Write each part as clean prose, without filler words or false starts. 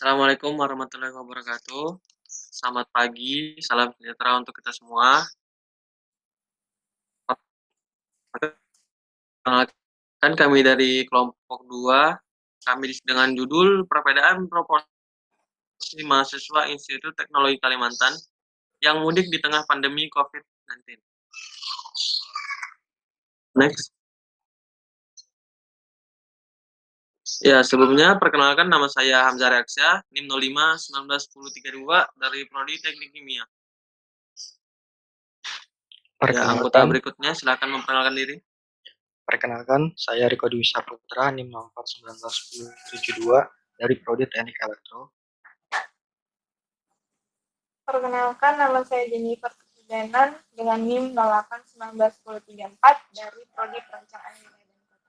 Assalamualaikum warahmatullahi wabarakatuh. Selamat pagi, salam sejahtera untuk kita semua. Perkenalkan kami dari kelompok 2, kami dengan judul Perbedaan Proporsi Mahasiswa Institut Teknologi Kalimantan yang Mudik di Tengah Pandemi COVID-19. Next. Ya, sebelumnya perkenalkan nama saya Hamzah Reaksya, NIM 05 19 10 32 dari Prodi Teknik Kimia. Ya, anggota Perkenalkan, berikutnya silakan memperkenalkan diri. saya Riko Dwi Saputra, NIM 04 19 10 72 dari Prodi Teknik Elektro. Perkenalkan, nama saya Jennifer Sudenan dengan NIM 08 19 10 34 dari Prodi Perencanaan Wilayah dan Kota.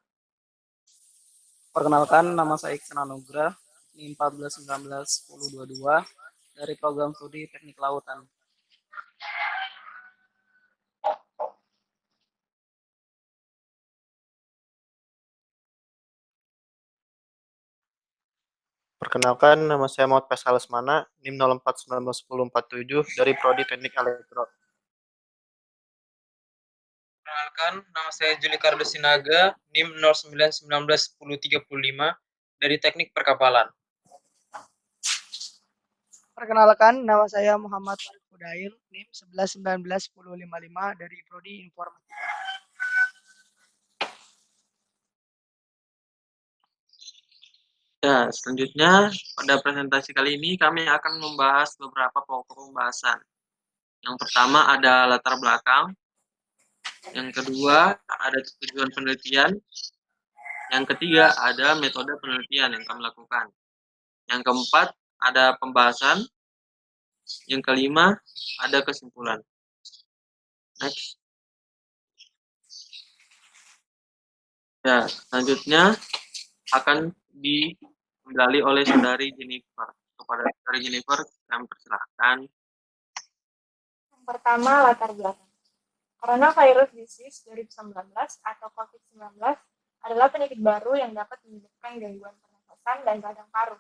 Perkenalkan, nama saya Iksan Anugrah, NIM 14 19 10 22 dari Program Studi Teknik Lautan. Perkenalkan, nama saya Muhammad Faisal Lesmana, NIM 04 19 10 47 dari Prodi Teknik Elektro. Perkenalkan, nama saya Juli Kardo Sinaga, NIM 09 19 10 35 dari Teknik Perkapalan. Perkenalkan, nama saya Muhammad Farid Fudail, NIM 11 19 10 55 dari Prodi Informatika. Ya, selanjutnya pada presentasi kali ini kami akan membahas beberapa pokok pembahasan. Yang pertama ada latar belakang, yang kedua ada tujuan penelitian, yang ketiga ada metode penelitian yang kami lakukan, yang keempat ada pembahasan, yang kelima ada kesimpulan. Next. Ya, selanjutnya akan diambil oleh saudari Jennifer. Kepada saudari Jennifer, kami persilahkan. Yang pertama, latar belakang. Coronavirus Disease 2019 atau COVID-19 adalah penyakit baru yang dapat menyebabkan gangguan pernafasan dan radang paru.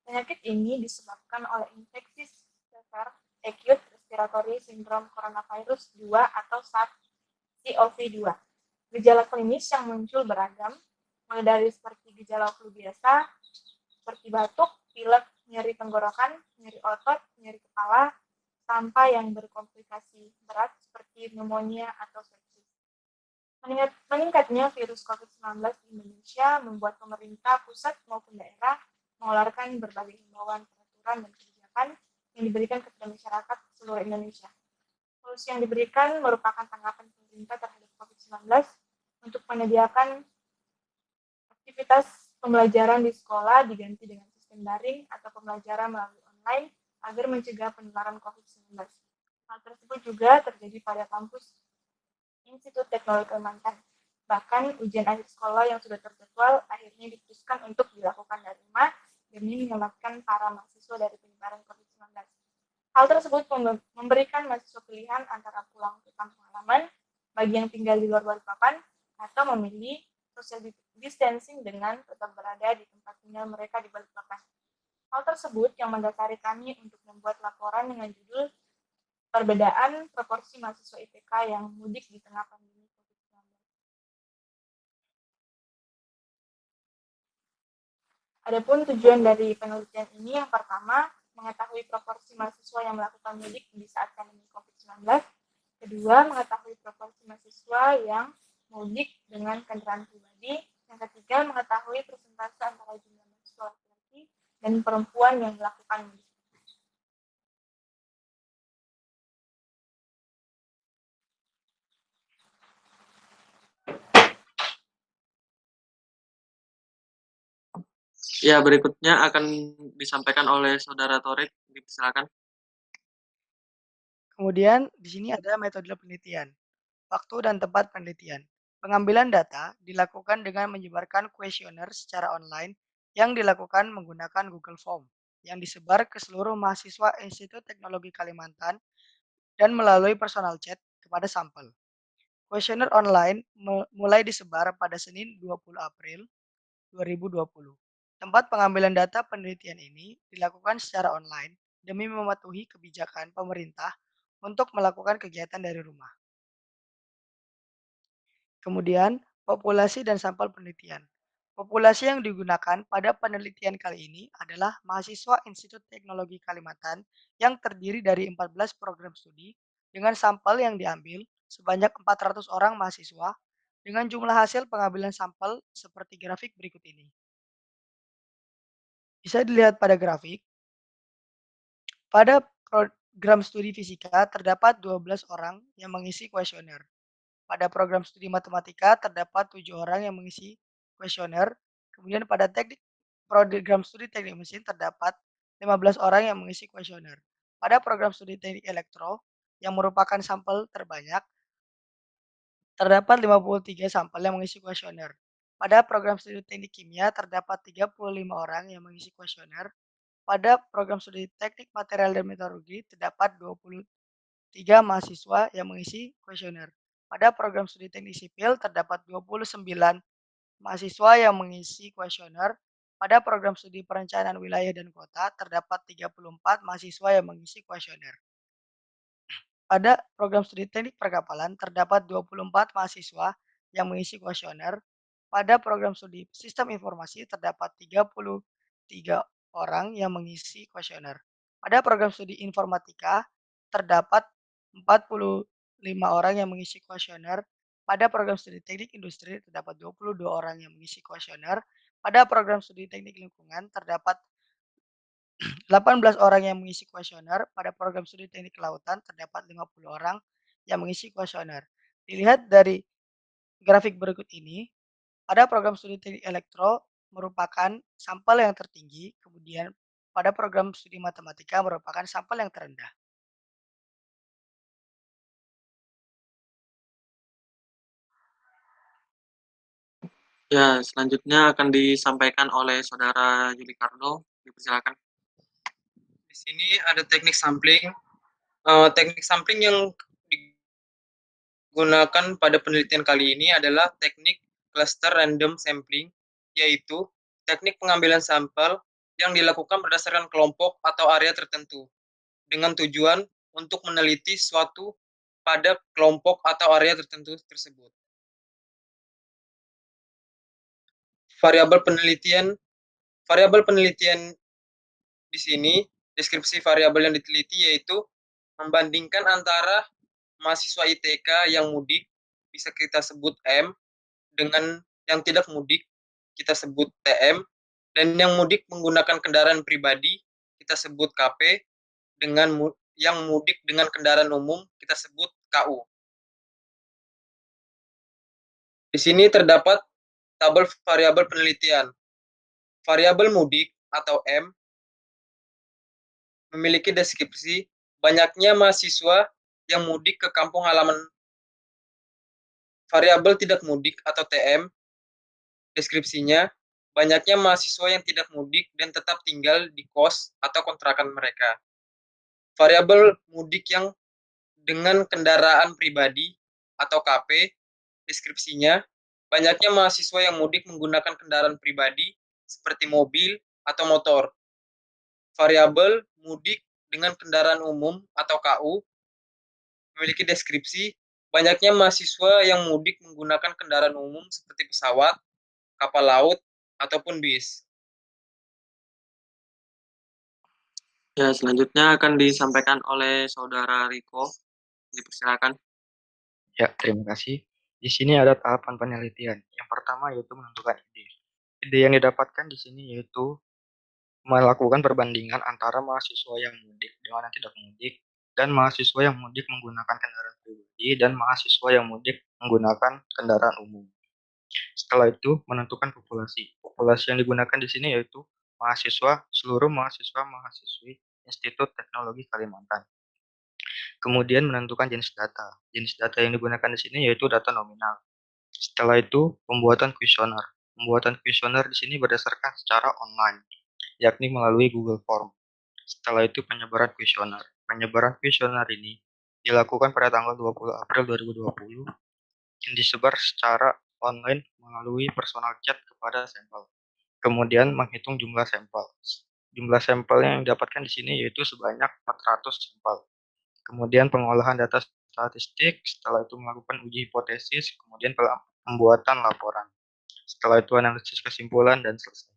Penyakit ini disebabkan oleh infeksi Severe Acute Respiratory Syndrome Coronavirus 2 atau SARS-CoV-2. Gejala klinis yang muncul beragam, mulai dari seperti gejala flu biasa, seperti batuk, pilek, nyeri tenggorokan, nyeri otot, nyeri kepala, sampai yang berkomplikasi berat seperti pneumonia atau sepsis. Meningkatnya virus COVID-19 di Indonesia membuat pemerintah pusat maupun daerah mengeluarkan berbagai himbauan, peraturan, dan kebijakan yang diberikan kepada masyarakat seluruh Indonesia. Solusi yang diberikan merupakan tanggapan pemerintah terhadap COVID-19 untuk menyediakan aktivitas pembelajaran di sekolah diganti dengan sistem daring atau pembelajaran melalui online agar mencegah penularan COVID-19. Hal tersebut juga terjadi pada kampus Institut Teknologi Kalimantan. Bahkan ujian akhir sekolah yang sudah terjadwal akhirnya diputuskan untuk dilakukan dari rumah demi menyelamatkan para mahasiswa dari penyebaran COVID-19. Hal tersebut memberikan mahasiswa pilihan antara pulang ke kampung halaman bagi yang tinggal di luar Balikpapan atau memilih social distancing dengan tetap berada di tempat tinggal mereka di Balikpapan. Hal tersebut yang mendasari kami untuk membuat laporan dengan judul Perbedaan Proporsi Mahasiswa IPK yang Mudik di Tengah Pandemi COVID-19. Adapun tujuan dari penelitian ini yang pertama, mengetahui proporsi mahasiswa yang melakukan mudik di saat pandemi COVID-19. Kedua, mengetahui proporsi mahasiswa yang mudik dengan kendaraan pribadi. Yang ketiga, mengetahui persentase antara jumlah mahasiswa laki-laki dan perempuan yang melakukan mudik. Ya, berikutnya akan disampaikan oleh Saudara Torik. Silakan. Kemudian di sini ada metode penelitian, waktu dan tempat penelitian. Pengambilan data dilakukan dengan menyebarkan kuesioner secara online yang dilakukan menggunakan Google Form yang disebar ke seluruh mahasiswa Institut Teknologi Kalimantan dan melalui personal chat kepada sampel. Kuesioner online mulai disebar pada Senin 20 April 2020. Tempat pengambilan data penelitian ini dilakukan secara online demi mematuhi kebijakan pemerintah untuk melakukan kegiatan dari rumah. Kemudian, populasi dan sampel penelitian. Populasi yang digunakan pada penelitian kali ini adalah mahasiswa Institut Teknologi Kalimantan yang terdiri dari 14 program studi dengan sampel yang diambil sebanyak 400 orang mahasiswa dengan jumlah hasil pengambilan sampel seperti grafik berikut ini. Bisa dilihat pada grafik, pada program studi fisika terdapat 12 orang yang mengisi kuesioner. Pada program studi matematika terdapat 7 orang yang mengisi kuesioner. Kemudian pada program studi teknik mesin terdapat 15 orang yang mengisi kuesioner. Pada program studi teknik elektro yang merupakan sampel terbanyak terdapat 53 sampel yang mengisi kuesioner. Pada program studi teknik kimia terdapat 35 orang yang mengisi kuesioner. Pada program studi teknik material dan metalurgi terdapat 23 mahasiswa yang mengisi kuesioner. Pada program studi teknik sipil terdapat 29 mahasiswa yang mengisi kuesioner. Pada program studi perencanaan wilayah dan kota terdapat 34 mahasiswa yang mengisi kuesioner. Pada program studi teknik perkapalan terdapat 24 mahasiswa yang mengisi kuesioner. Pada program studi sistem informasi terdapat 33 orang yang mengisi kuesioner. Pada program studi informatika terdapat 45 orang yang mengisi kuesioner. Pada program studi teknik industri terdapat 22 orang yang mengisi kuesioner. Pada program studi teknik lingkungan terdapat 18 orang yang mengisi kuesioner. Pada program studi teknik kelautan terdapat 50 orang yang mengisi kuesioner. Dilihat dari grafik berikut ini, pada program studi teknik elektro merupakan sampel yang tertinggi, kemudian pada program studi matematika merupakan sampel yang terendah. Ya, selanjutnya akan disampaikan oleh Saudara Julikardo. Dipersilakan. Di sini ada teknik sampling. Teknik sampling yang digunakan pada penelitian kali ini adalah teknik cluster random sampling, yaitu teknik pengambilan sampel yang dilakukan berdasarkan kelompok atau area tertentu dengan tujuan untuk meneliti suatu pada kelompok atau area tertentu tersebut. Variabel penelitian di sini, deskripsi variabel yang diteliti yaitu membandingkan antara mahasiswa ITK yang mudik, bisa kita sebut M, dengan yang tidak mudik, kita sebut TM, dan yang mudik menggunakan kendaraan pribadi, kita sebut KP, dengan yang mudik dengan kendaraan umum, kita sebut KU. Di sini terdapat tabel variabel penelitian. Variabel mudik atau M memiliki deskripsi banyaknya mahasiswa yang mudik ke kampung halaman. Variabel tidak mudik atau TM, deskripsinya banyaknya mahasiswa yang tidak mudik dan tetap tinggal di kos atau kontrakan mereka. Variabel mudik yang dengan kendaraan pribadi atau KP, deskripsinya banyaknya mahasiswa yang mudik menggunakan kendaraan pribadi seperti mobil atau motor. Variabel mudik dengan kendaraan umum atau KU memiliki deskripsi banyaknya mahasiswa yang mudik menggunakan kendaraan umum seperti pesawat, kapal laut, ataupun bis. Ya, selanjutnya akan disampaikan oleh Saudara Riko. Dipersilakan. Ya, terima kasih. Di sini ada tahapan penelitian. Yang pertama yaitu menentukan ide. Ide yang didapatkan di sini yaitu melakukan perbandingan antara mahasiswa yang mudik dengan yang tidak mudik, dan mahasiswa yang mudik menggunakan kendaraan pribadi dan mahasiswa yang mudik menggunakan kendaraan umum. Setelah itu menentukan populasi. Populasi yang digunakan di sini yaitu seluruh mahasiswa-mahasiswi Institut Teknologi Kalimantan. Kemudian menentukan jenis data. Jenis data yang digunakan di sini yaitu data nominal. Setelah itu pembuatan kuesioner. Pembuatan kuesioner di sini berdasarkan secara online, yakni melalui Google Form. Setelah itu penyebaran kuesioner. Penyebaran kuesioner ini dilakukan pada tanggal 20 April 2020 dan disebar secara online melalui personal chat kepada sampel. Kemudian menghitung jumlah sampel. Jumlah sampel yang didapatkan di sini yaitu sebanyak 400 sampel. Kemudian pengolahan data statistik, setelah itu melakukan uji hipotesis, kemudian pembuatan laporan. Setelah itu analisis kesimpulan dan selesai.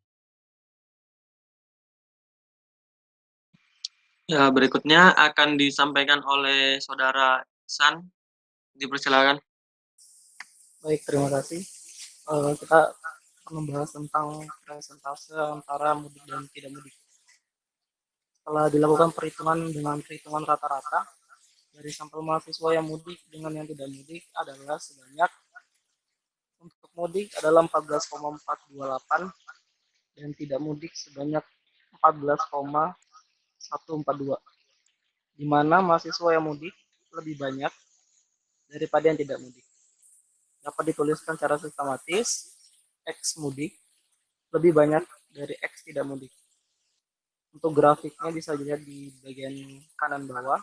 Ya, berikutnya akan disampaikan oleh Saudara Ihsan. Dipersilakan. Baik, terima kasih. Kita akan membahas tentang presentase antara mudik dan tidak mudik. Setelah dilakukan perhitungan dengan perhitungan rata-rata, dari sampel mahasiswa yang mudik dengan yang tidak mudik adalah sebanyak untuk mudik adalah 14,428 dan tidak mudik sebanyak 14,142, di mana mahasiswa yang mudik lebih banyak daripada yang tidak mudik. Dapat dituliskan secara sistematis, X mudik lebih banyak dari X tidak mudik. Untuk grafiknya bisa dilihat di bagian kanan bawah.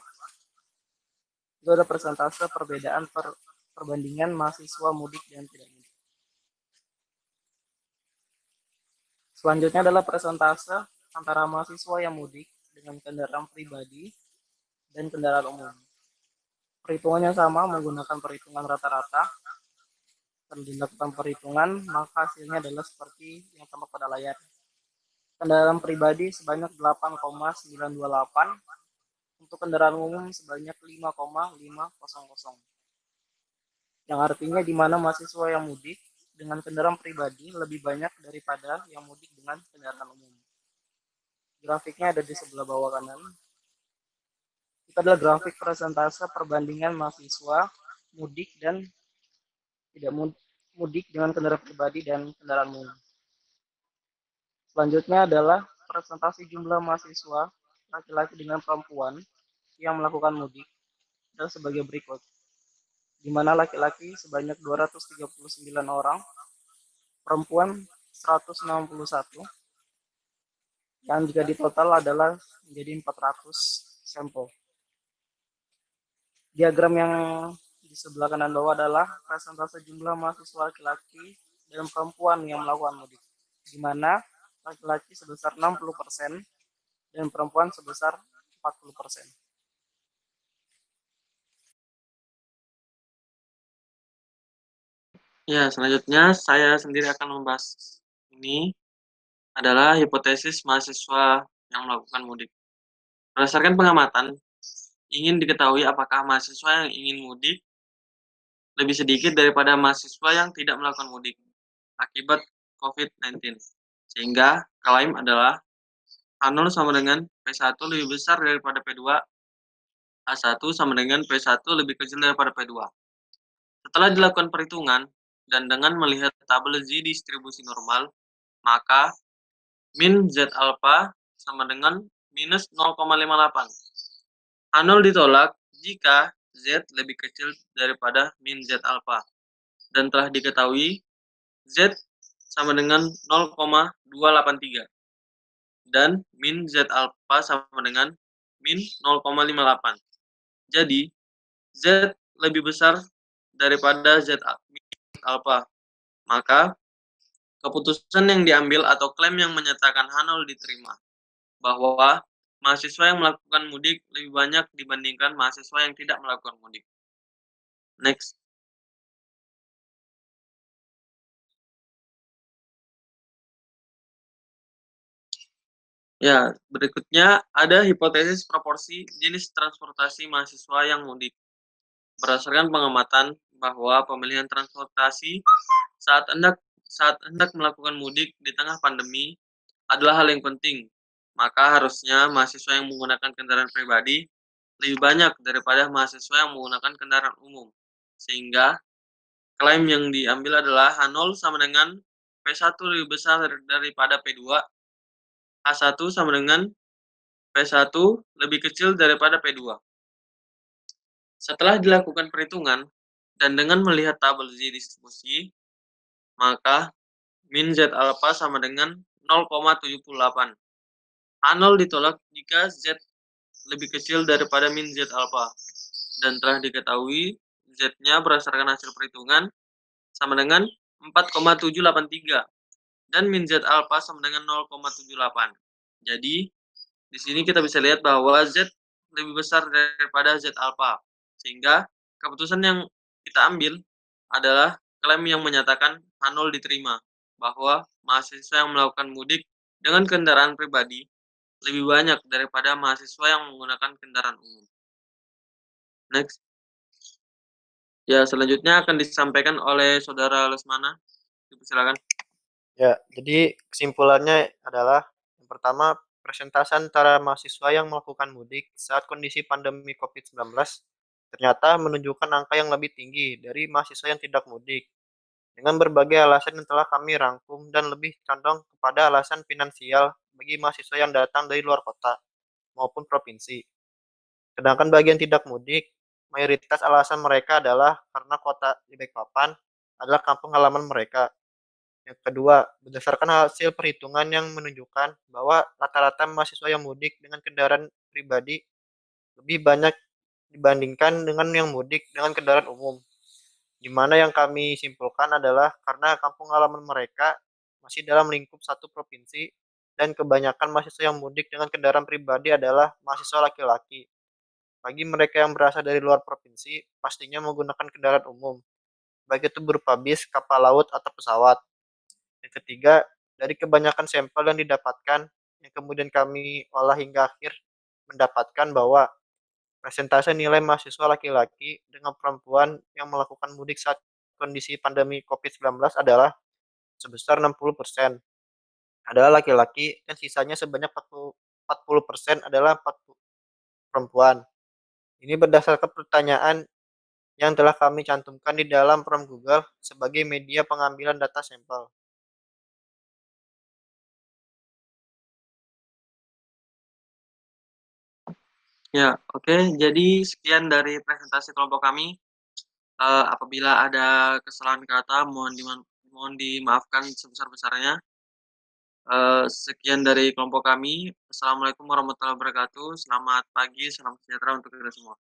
Itu ada persentase perbedaan perbandingan mahasiswa mudik dan tidak mudik. Selanjutnya adalah persentase antara mahasiswa yang mudik dengan kendaraan pribadi dan kendaraan umum. Perhitungannya sama menggunakan perhitungan rata-rata. Dan dilakukan perhitungan, maka hasilnya adalah seperti yang tampak pada layar. Kendaraan pribadi sebanyak 8,928, untuk kendaraan umum sebanyak 5,500. Yang artinya di mana mahasiswa yang mudik dengan kendaraan pribadi lebih banyak daripada yang mudik dengan kendaraan umum. Grafiknya ada di sebelah bawah kanan. Itu adalah grafik persentase perbandingan mahasiswa mudik dan tidak mudik dengan kendaraan pribadi dan kendaraan umum. Selanjutnya adalah presentasi jumlah mahasiswa laki-laki dengan perempuan yang melakukan mudik dan sebagai berikut. Di mana laki-laki sebanyak 239 orang, perempuan 161, yang jika ditotal adalah menjadi 400 sampel. Diagram yang di sebelah kanan bawah adalah presentase jumlah mahasiswa laki-laki dan perempuan yang melakukan mudik, di mana laki-laki sebesar 60% dan perempuan sebesar 40%. Ya, selanjutnya saya sendiri akan membahas ini adalah hipotesis mahasiswa yang melakukan mudik. Berdasarkan pengamatan, ingin diketahui apakah mahasiswa yang ingin mudik lebih sedikit daripada mahasiswa yang tidak melakukan mudik akibat COVID-19. Sehingga klaim adalah H0 sama dengan P1 lebih besar daripada P2, H1 sama dengan P1 lebih kecil daripada P2. Setelah dilakukan perhitungan dan dengan melihat tabel Z distribusi normal, maka min Z alpha sama dengan minus 0,58. H0 ditolak jika Z lebih kecil daripada min Z alpha. Dan telah diketahui Z sama dengan 0,283. Dan min Z alpha sama dengan min 0,58. Jadi, Z lebih besar daripada Z alpha. Maka, keputusan yang diambil atau klaim yang menyatakan H0 diterima, bahwa mahasiswa yang melakukan mudik lebih banyak dibandingkan mahasiswa yang tidak melakukan mudik. Next. Ya, berikutnya ada hipotesis proporsi jenis transportasi mahasiswa yang mudik. Berdasarkan pengamatan bahwa pemilihan transportasi saat hendak melakukan mudik di tengah pandemi adalah hal yang penting, maka harusnya mahasiswa yang menggunakan kendaraan pribadi lebih banyak daripada mahasiswa yang menggunakan kendaraan umum. Sehingga klaim yang diambil adalah H0 sama dengan P1 lebih besar daripada P2, H1 sama dengan P1 lebih kecil daripada P2. Setelah dilakukan perhitungan dan dengan melihat tabel Z distribusi, maka min Z alpha sama dengan 0,78. H0 ditolak jika Z lebih kecil daripada min Z alpha. Dan telah diketahui Z-nya berdasarkan hasil perhitungan sama dengan 4,783. dan min Z alpha sama dengan 0,78. Jadi, di sini kita bisa lihat bahwa Z lebih besar daripada Z alpha. Sehingga keputusan yang kita ambil adalah klaim yang menyatakan H0 diterima, bahwa mahasiswa yang melakukan mudik dengan kendaraan pribadi lebih banyak daripada mahasiswa yang menggunakan kendaraan umum. Next. Ya, selanjutnya akan disampaikan oleh Saudara Lesmana. Silakan. Ya, jadi kesimpulannya adalah yang pertama, persentase antara mahasiswa yang melakukan mudik saat kondisi pandemi COVID-19 ternyata menunjukkan angka yang lebih tinggi dari mahasiswa yang tidak mudik. Dengan berbagai alasan yang telah kami rangkum dan lebih condong kepada alasan finansial bagi mahasiswa yang datang dari luar kota maupun provinsi. Sedangkan bagian tidak mudik, mayoritas alasan mereka adalah karena kota di Balikpapan adalah kampung halaman mereka. Yang kedua, berdasarkan hasil perhitungan yang menunjukkan bahwa rata-rata mahasiswa yang mudik dengan kendaraan pribadi lebih banyak dibandingkan dengan yang mudik dengan kendaraan umum. Di mana yang kami simpulkan adalah karena kampung halaman mereka masih dalam lingkup satu provinsi dan kebanyakan mahasiswa yang mudik dengan kendaraan pribadi adalah mahasiswa laki-laki. Bagi mereka yang berasal dari luar provinsi, pastinya menggunakan kendaraan umum, baik itu berupa bis, kapal laut, atau pesawat. Yang ketiga, dari kebanyakan sampel yang didapatkan, yang kemudian kami olah hingga akhir, mendapatkan bahwa persentase nilai mahasiswa laki-laki dengan perempuan yang melakukan mudik saat kondisi pandemi COVID-19 adalah sebesar 60% adalah laki-laki dan sisanya sebanyak 40% adalah perempuan. Ini berdasarkan pertanyaan yang telah kami cantumkan di dalam prompt Google sebagai media pengambilan data sampel. Ya, oke. Jadi sekian dari presentasi kelompok kami. Apabila ada kesalahan kata, mohon dimaafkan sebesar-besarnya. Sekian dari kelompok kami. Assalamualaikum warahmatullahi wabarakatuh. Selamat pagi, salam sejahtera untuk kita semua.